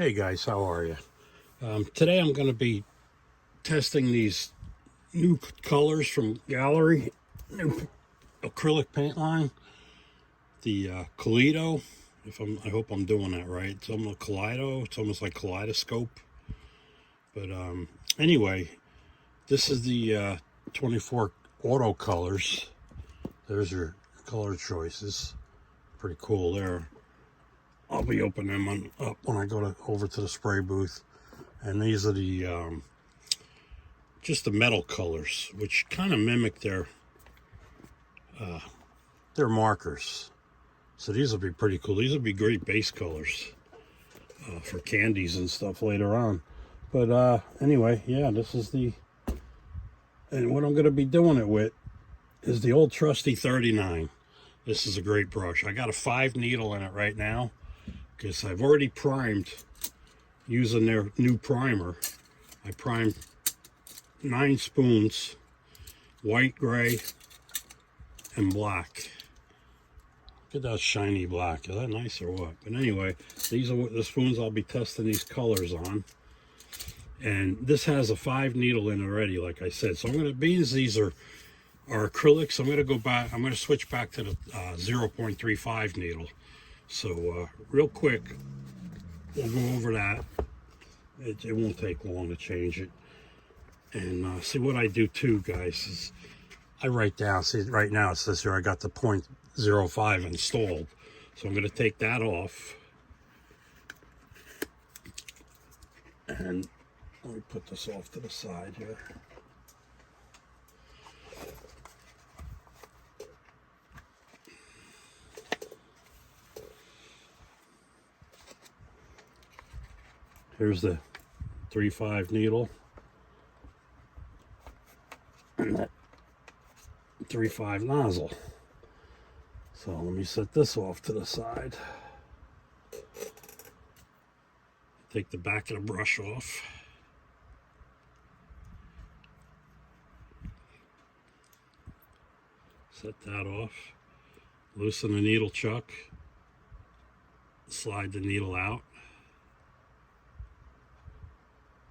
Hey guys, how are you? Today I'm going to be testing these new colors from Gaahleri, new acrylic paint line, the Kaleido. I hope I'm doing that right. It's almost Kaleido. It's almost like kaleidoscope. But anyway, this is the 24 auto colors. There's your color choices. Pretty cool there. I'll be opening them up when I go over to the spray booth. And these are the just the metal colors, which kind of mimic their markers. So these will be pretty cool. These will be great base colors for candies and stuff later on. But anyway, yeah, this is and what I'm going to be doing it with is the old trusty 39. This is a great brush. I got a 5 needle in it right now because I've already primed using their new primer. I primed 9 spoons, white, gray, and black. Look at that shiny black. Is that nice or what? But anyway, these are the spoons I'll be testing these colors on. And this has a 5 needle in already, like I said. So I'm going to, being as these are acrylics, I'm going to go back, I'm going to switch back to the 0.35 needle. So real quick, we'll go over that. It won't take long to change it. And see what I do too, guys, is I write down, see right now it says here I got the 0.05 installed. So I'm going to take that off. And let me put this off to the side here. Here's the 3.5 needle and that 3.5 nozzle. So let me set this off to the side. Take the back of the brush off. Set that off. Loosen the needle chuck. Slide the needle out.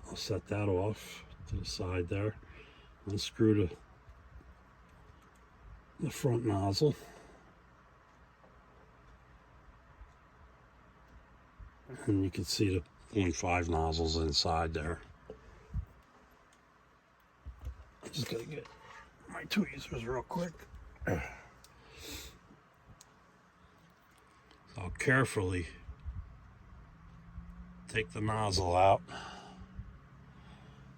I'll set that off to the side there. Unscrew the front nozzle. And you can see the 0.5 nozzles inside there. I'm just gonna get my tweezers real quick. I'll carefully take the nozzle out.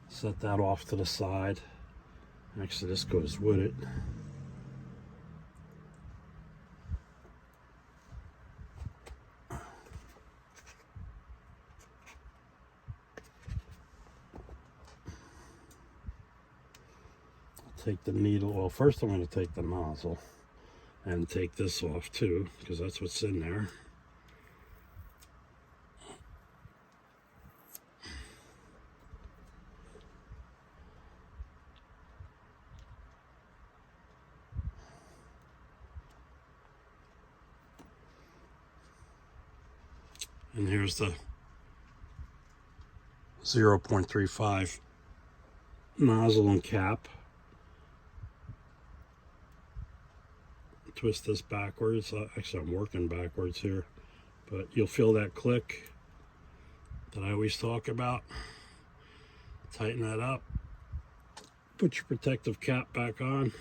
Set that off to the side. Actually, this goes with it. Take the needle. Well, first I'm going to take the nozzle and take this off too, because that's what's in there. And here's the 0.35 nozzle and cap. Twist this backwards. Actually, I'm working backwards here, but you'll feel that click that I always talk about. Tighten that up. Put your protective cap back on.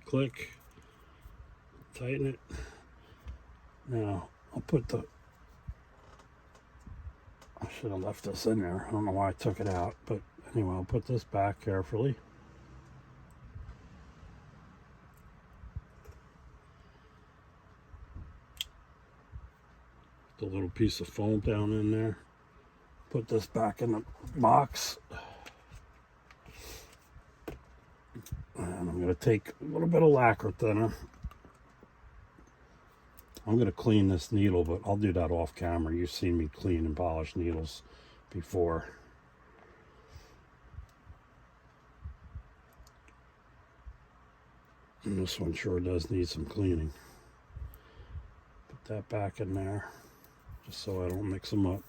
Click. Tighten it. Now, I'll put I should have left this in there. I don't know why I took it out, but anyway, I'll put this back carefully. The little piece of foam down in there. Put this back in the box. And I'm going to take a little bit of lacquer thinner. I'm going to clean this needle, but I'll do that off camera. You've seen me clean and polish needles before. And this one sure does need some cleaning. Put that back in there, just so I don't mix them up.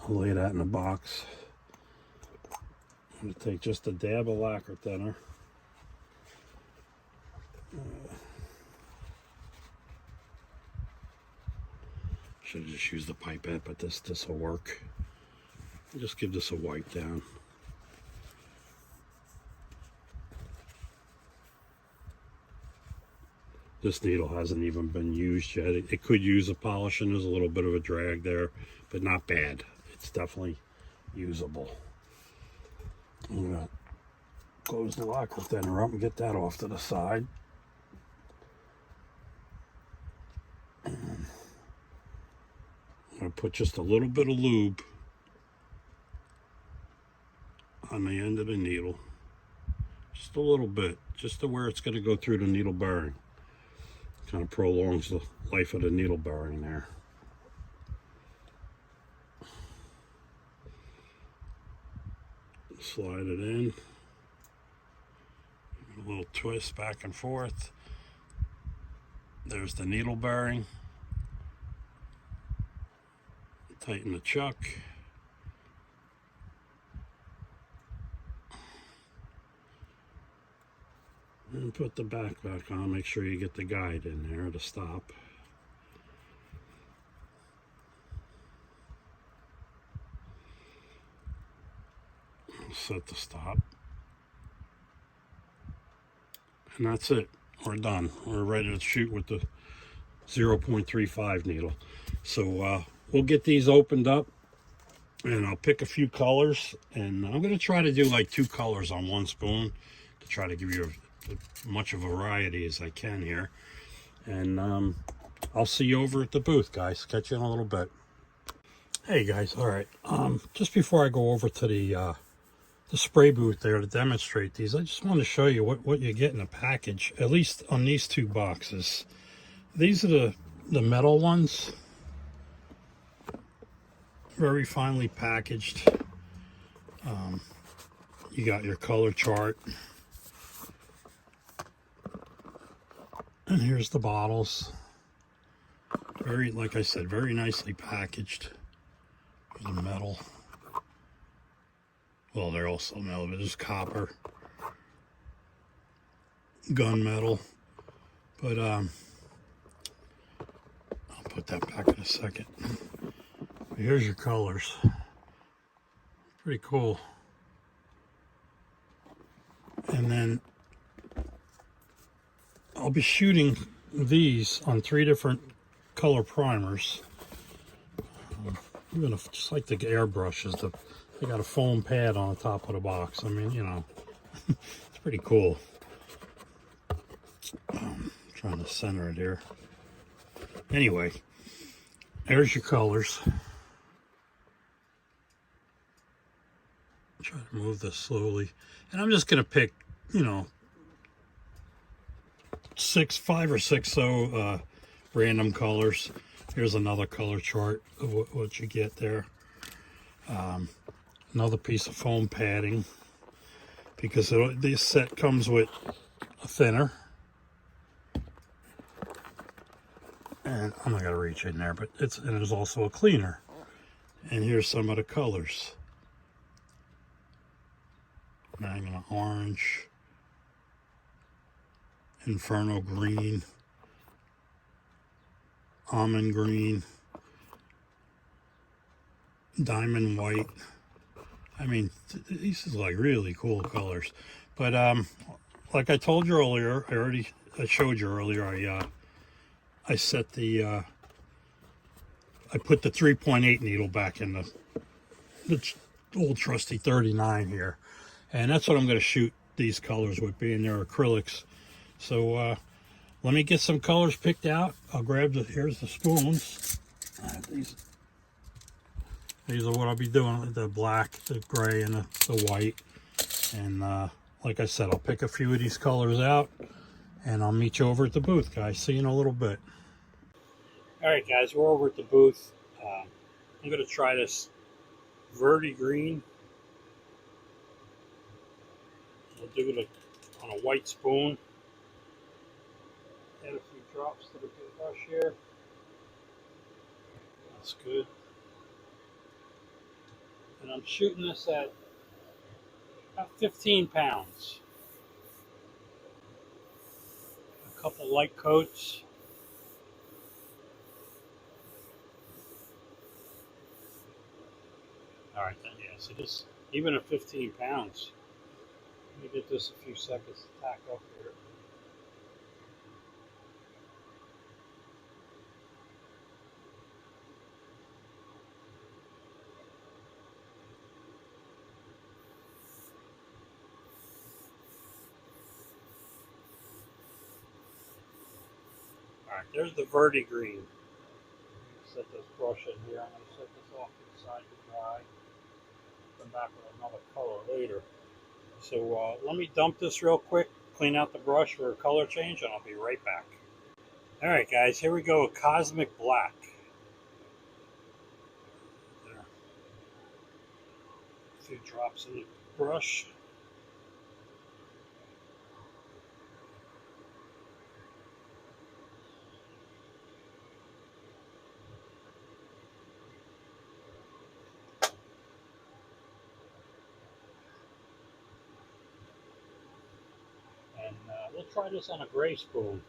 I'll lay that in a box. I'm going to take just a dab of lacquer thinner. Should have just used the pipette, but this will work. Just give this a wipe down. This needle hasn't even been used yet. It could use a polishing. There's a little bit of a drag there, but not bad. It's definitely usable. I'm gonna close the lacquer thinner up and get that off to the side. I'm gonna put just a little bit of lube on the end of the needle. Just a little bit, just to where it's gonna go through the needle bearing. Kind of prolongs the life of the needle bearing there. Slide it in. A little twist back and forth. There's the needle bearing. Tighten the chuck. And put the back on. Make sure you get the guide in there to stop. Set the stop. And that's it. We're done. We're ready to shoot with the 0.35 needle. So we'll get these opened up and I'll pick a few colors, and I'm going to try to do like 2 colors on 1 spoon to try to give you as much of a variety as I can here. And I'll see you over at the booth, guys. Catch you in a little bit. Hey guys, all right. Just before I go over to the spray booth there to demonstrate these, I just want to show you what you get in a package, at least on these 2 boxes. These are the metal ones, very finely packaged. You got your color chart, and here's the bottles. Very, like I said, very nicely packaged. The metal. Well, they're also metal, but there's copper, gunmetal. But I'll put that back in a second. But here's your colors. Pretty cool. And then I'll be shooting these on 3 different color primers. I'm gonna, just like the Airbrushes, they got a foam pad on the top of the box. I mean, you know, it's pretty cool. Trying to center it here. Anyway, there's your colors. Try to move this slowly, and I'm just gonna pick, you know, 5 or 6 random colors. Here's another color chart of what you get there. Another piece of foam padding, because this set comes with a thinner. And I'm not gonna reach in there, but there's also a cleaner. And here's some of the colors. Magna orange, Inferno green, almond green, diamond white. I mean, these is like really cool colors. But like I told you earlier, I showed you earlier, I set I put the 3.8 needle back in the old trusty 39 here. And that's what I'm going to shoot these colors with, being their acrylics. So let me get some colors picked out. I'll grab here's the spoons. These are what I'll be doing, the black, the gray, and the white. And like I said, I'll pick a few of these colors out, and I'll meet you over at the booth, guys. See you in a little bit. All right, guys, we're over at the booth. I'm going to try this Verde green. We'll do it on a white spoon. Add a few drops to the brush here. That's good. And I'm shooting this at about 15 pounds. A couple light coats. All right, then, yeah, so this, even at 15 pounds, let me get this a few seconds to tack up here. All right, there's the Verde green. Set this brush in here. I'm going to set this off to the side to dry. Come back with another color later. So let me dump this real quick, clean out the brush for a color change, and I'll be right back. All right, guys, here we go. Cosmic Black. There. A few drops in the brush. And we'll try this on a gray spoon.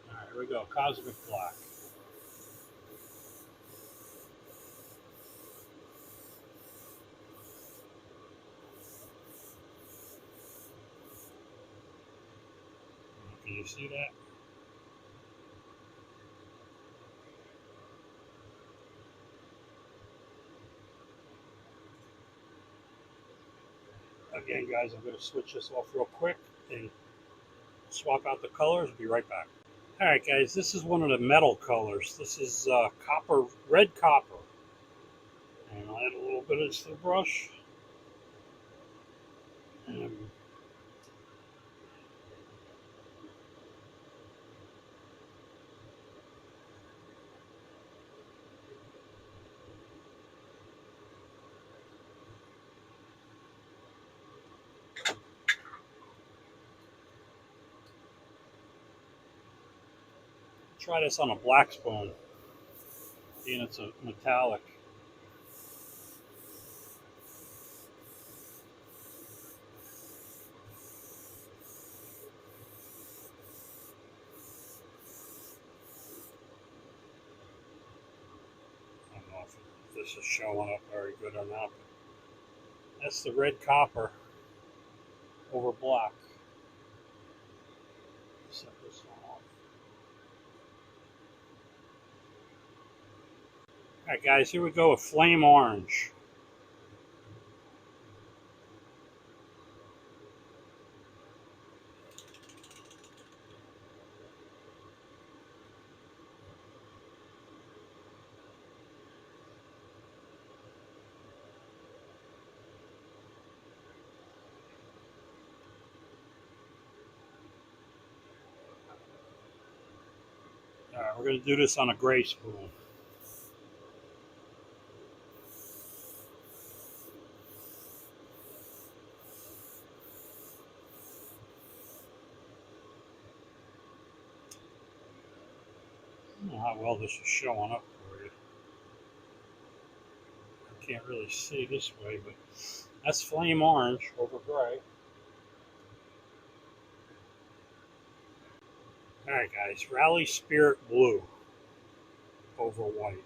All right, here we go. Cosmic Black. Can you see that? Again, guys, I'm going to switch this off real quick and swap out the colors. Be right back. All right, guys, this is one of the metal colors. This is copper, red copper. And I'll add a little bit into the brush. And try this on a black spoon, being it's a metallic. I don't know if this is showing up very good or not, but that's the red copper over black. Set this one off. All right, guys, here we go with flame orange. All right, we're going to do this on a gray spoon. I don't know how well this is showing up for you. I can't really see this way, but that's flame orange over gray. All right, guys, Rally Spirit Blue over white.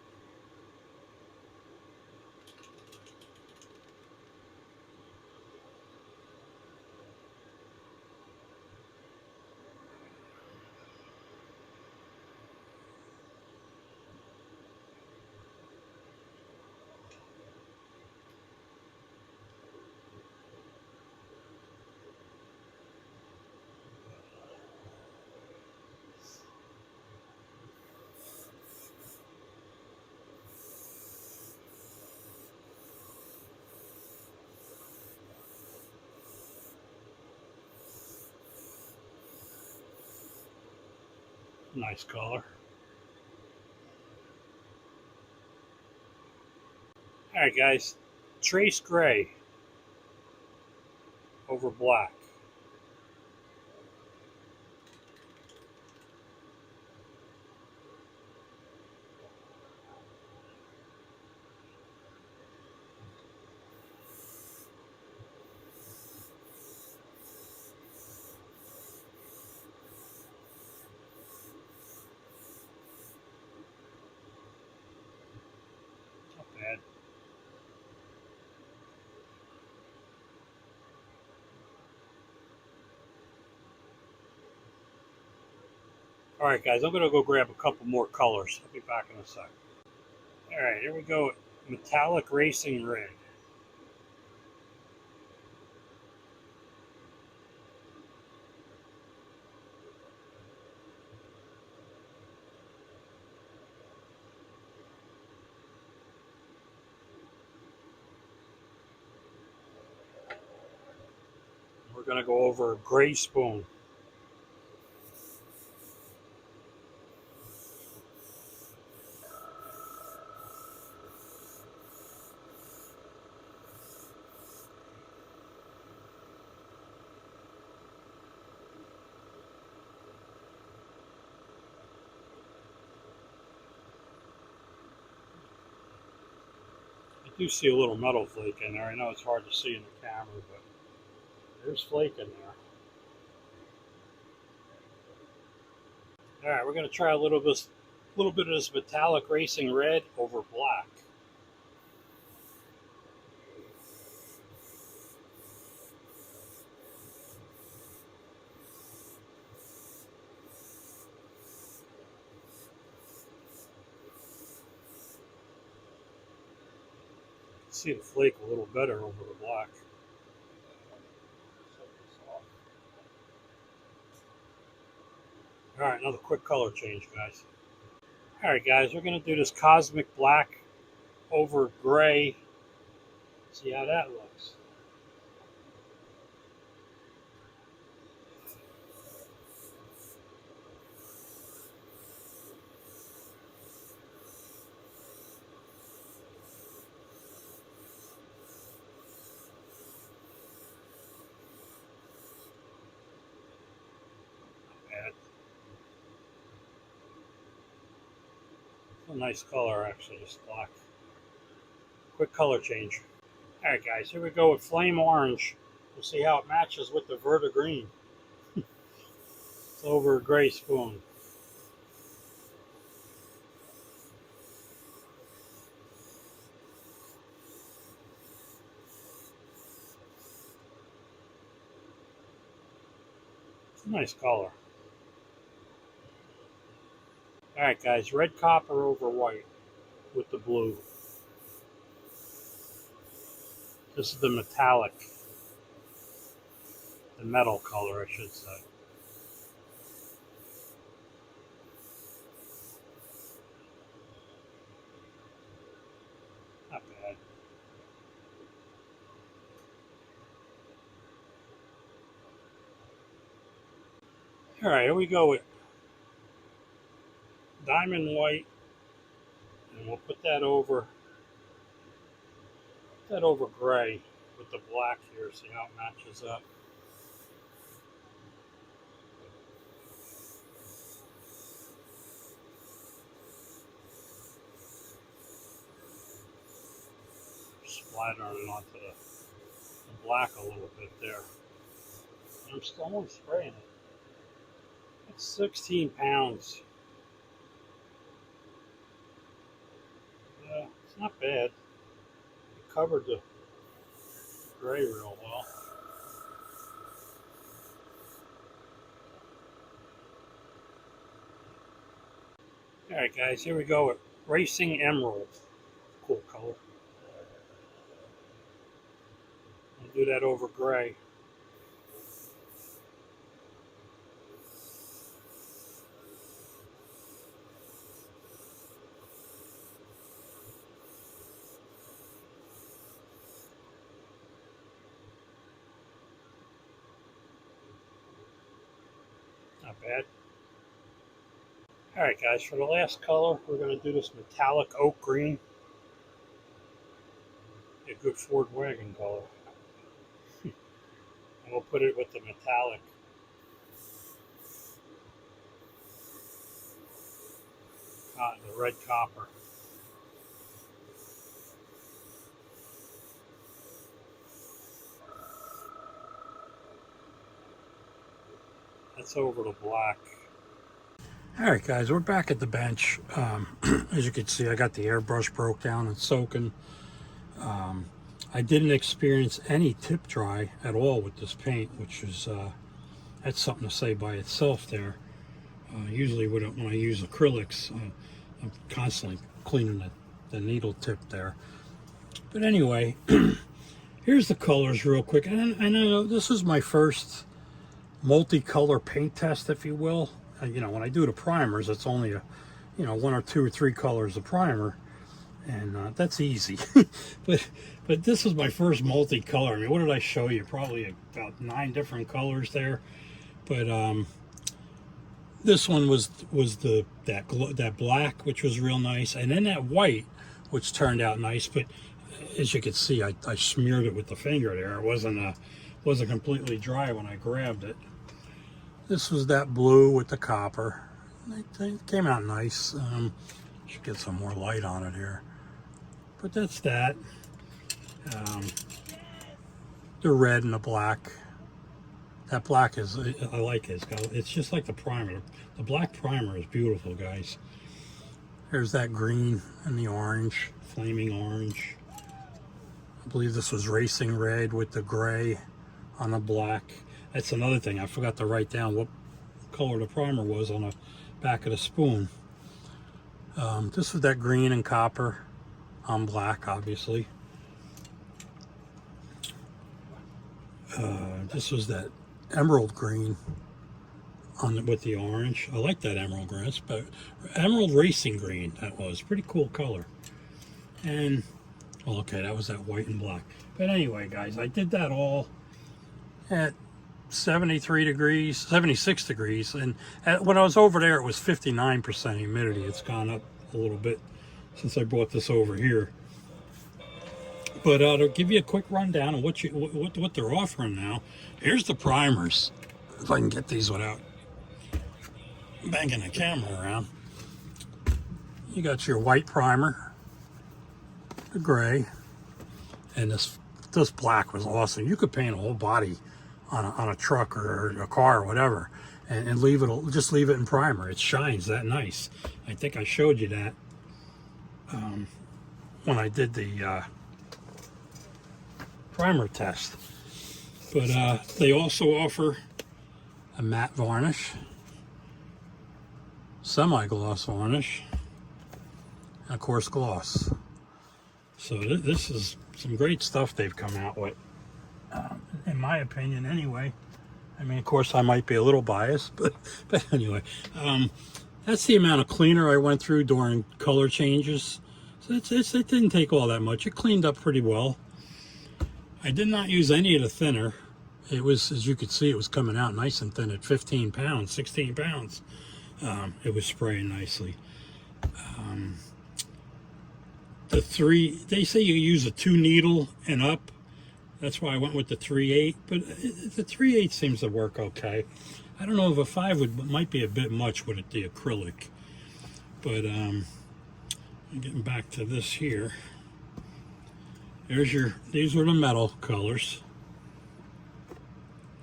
Nice color. All right, guys, Trace Gray over black. Alright guys, I'm going to go grab a couple more colors. I'll be back in a sec. Alright, here we go. Metallic Racing Red. We're going to go over Gray Spoon. I do see a little metal flake in there. I know it's hard to see in the camera, but there's flake in there. Alright, we're going to try a little bit of this Metallic Racing Red over black. See the flake a little better over the black. Alright, another quick color change, guys. Alright guys, we're going to do this Cosmic Black over Gray. See how that looks. A nice color actually, this black. Quick color change. Alright guys, here we go with Flame Orange. We'll see how it matches with the Verta Green. It's over a Gray Spoon. It's a nice color. Alright guys, red copper over white with the blue. This is the metallic, the metal color I should say. Not bad. Alright, here we go with Diamond White, and we'll put that over Gray with the black here, see how it matches up. Splattering onto the black a little bit there. I'm still only spraying it. It's 16 pounds. Yeah, it's not bad. It covered the gray real well. Alright guys, here we go with Racing Emerald. Cool color. I'll do that over gray. Not bad. Alright guys, for the last color, we're going to do this metallic oak green. A good Ford wagon color. And we'll put it with the metallic. The red copper. That's over the black. Alright guys, we're back at the bench. As you can see, I got the airbrush broke down and soaking. I didn't experience any tip dry at all with this paint, which is that's something to say by itself there. Usually when I use acrylics, I'm constantly cleaning the needle tip there. But anyway, here's the colors real quick. And I know this is my first multicolor paint test, if you will. You know, when I do the primers, it's only one or two or three colors of primer, and that's easy. but this is my first multicolor. I mean, what did I show you? Probably about 9 different colors there. But this one was that black, which was real nice, and then that white, which turned out nice. But as you can see, I smeared it with the finger there. It wasn't completely dry when I grabbed it. This was that blue with the copper. It came out nice. Should get some more light on it here. But that's that. The red and the black. That black is, I like it. It's just like the primer. The black primer is beautiful, guys. There's that green and the orange, flaming orange. I believe this was racing red with the gray on the black. That's another thing. I forgot to write down what color the primer was on the back of the spoon. This was that green and copper on black, obviously. This was that emerald green with the orange. I like that emerald green, but emerald racing green, that was pretty cool color. And well, okay, that was that white and black. But anyway, guys, I did that all at 73 degrees, 76 degrees, and when I was over there, it was 59% humidity. It's gone up a little bit since I brought this over here. But to give you a quick rundown of what they're offering now, here's the primers. If I can get these without banging the camera around. You got your white primer, the gray, and this black was awesome. You could paint a whole body on a truck or a car or whatever, and just leave it in primer. It shines that nice. I think I showed you that when I did the primer test. But they also offer a matte varnish, semi-gloss varnish, and of course gloss. So this is some great stuff they've come out with, in my opinion anyway. I mean, of course I might be a little biased, but anyway, that's the amount of cleaner I went through during color changes. So it didn't take all that much. It cleaned up pretty well. I did not use any of the thinner. It was, as you could see, it was coming out nice and thin at 15 pounds, 16 pounds. It was spraying nicely. They say you use a 2 needle and up. That's why I went with the 3/8, but the 3/8 seems to work okay. I don't know if a 5 might be a bit much with the acrylic. But getting back to this here. These are the metal colors.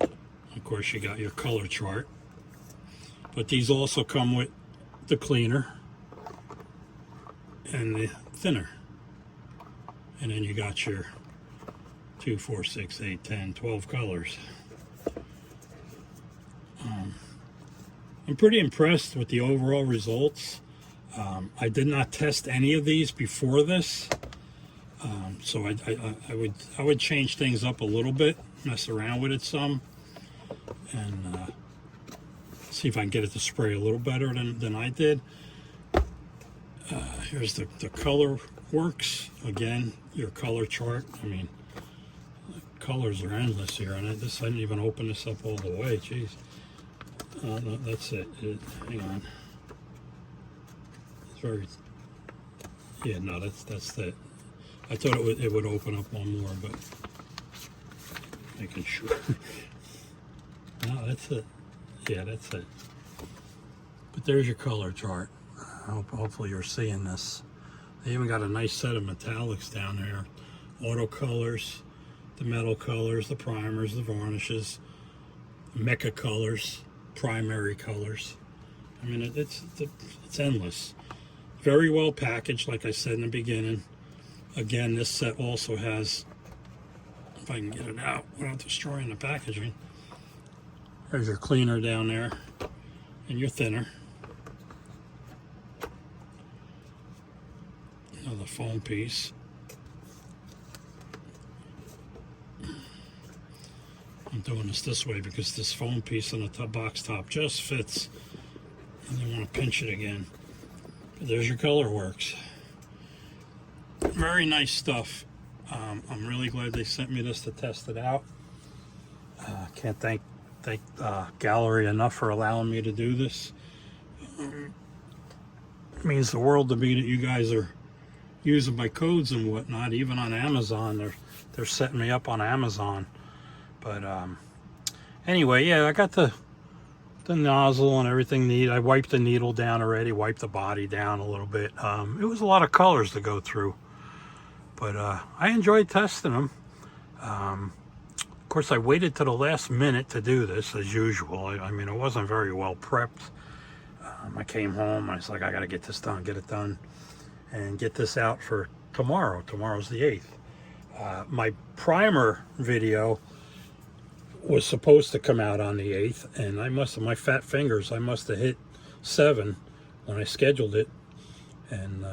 Of course, you got your color chart. But these also come with the cleaner and the thinner. And then you got your 2, 4, 6, 8, 10, 12 colors. I'm pretty impressed with the overall results. I did not test any of these before this. So I would change things up a little bit, mess around with it some, and see if I can get it to spray a little better than I did. Here's the ColorWorks. Again, your color chart. I mean, the colors are endless here, and I didn't even open this up all the way. Jeez. No, that's it. Hang on. It's very. Yeah, no, that's it. I thought it would open up one more, but making sure. No, that's it. Yeah, that's it. But there's your color chart. Hopefully you're seeing this. They even got a nice set of metallics down there. Auto colors, the metal colors, the primers, the varnishes, mecha colors, primary colors. I mean, it's endless. Very well packaged, like I said in the beginning. Again, this set also has, if I can get it out without destroying the packaging, there's your cleaner down there, and your thinner. Another foam piece. I'm doing this way because this foam piece on the box top just fits, and you want to pinch it again. But there's your ColorWorks. Very nice stuff. I'm really glad they sent me this to test it out. Can't thank Gaahleri enough for allowing me to do this. It means the world to me that you guys are using my codes and whatnot. Even on Amazon, they're setting me up on Amazon. But anyway, yeah, I got the nozzle and everything neat. I wiped the needle down already, wiped the body down a little bit. It was a lot of colors to go through, but I enjoyed testing them. Of course, I waited to the last minute to do this, as usual. I mean, it wasn't very well prepped. I came home, I was like, I gotta get this done, get it done, and get this out for tomorrow. Tomorrow's the 8th. My primer video was supposed to come out on the 8th, and my fat fingers, I must have hit 7 when I scheduled it, and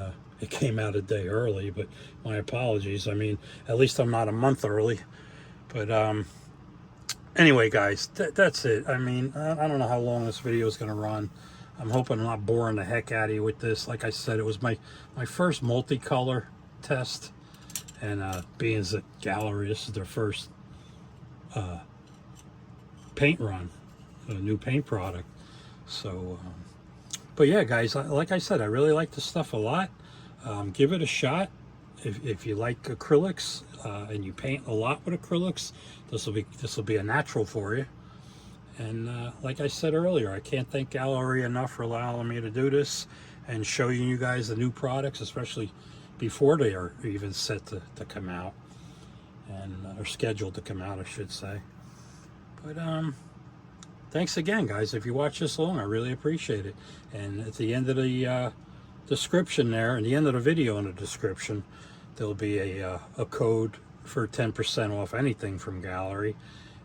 it came out a day early, but my apologies. I mean, at least I'm not a month early. But anyway, guys, that's it. I mean, I don't know how long this video is going to run. I'm hoping I'm not boring the heck out of you with this. Like I said, it was my first multicolor test, and being that Gaahleri, this is their first paint run, a new paint product. So but yeah, guys, like I said, I really like this stuff a lot. Give it a shot. If you like acrylics and you paint a lot with acrylics, this will be a natural for you. And like I said earlier, I can't thank Gaahleri enough for allowing me to do this and show you guys the new products, especially before they are even set to come out, and are scheduled to come out, I should say. But thanks again, guys. If you watch this long, I really appreciate it. And at the end of the description there, and the end of the video in the description, there'll be a code for 10% off anything from Gaahleri.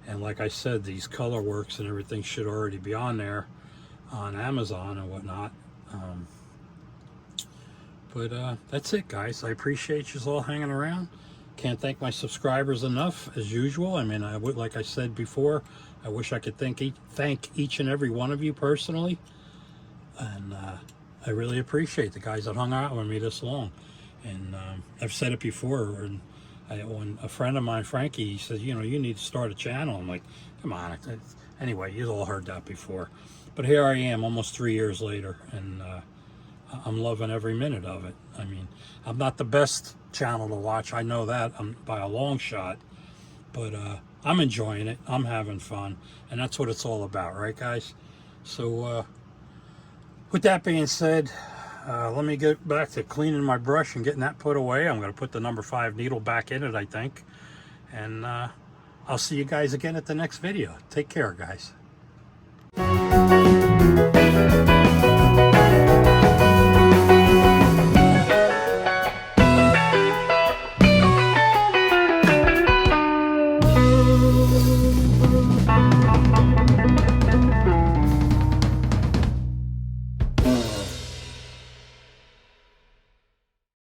And like I said, these ColorWorks and everything should already be on there on Amazon and whatnot. But that's it, guys. I appreciate you all hanging around. Can't thank my subscribers enough, as usual. I mean, like I said before, I wish I could thank each and every one of you personally. And I really appreciate the guys that hung out with me this long. And I've said it before, and when a friend of mine, Frankie, he says, you know, you need to start a channel. I'm like, come on. Anyway, you've all heard that before. But here I am almost 3 years later, and I'm loving every minute of it. I mean, I'm not the best channel to watch. I know that by a long shot. But I'm enjoying it. I'm having fun. And that's what it's all about, right, guys? So with that being said, let me get back to cleaning my brush and getting that put away. I'm going to put the number 5 needle back in it, I think. And I'll see you guys again at the next video. Take care, guys.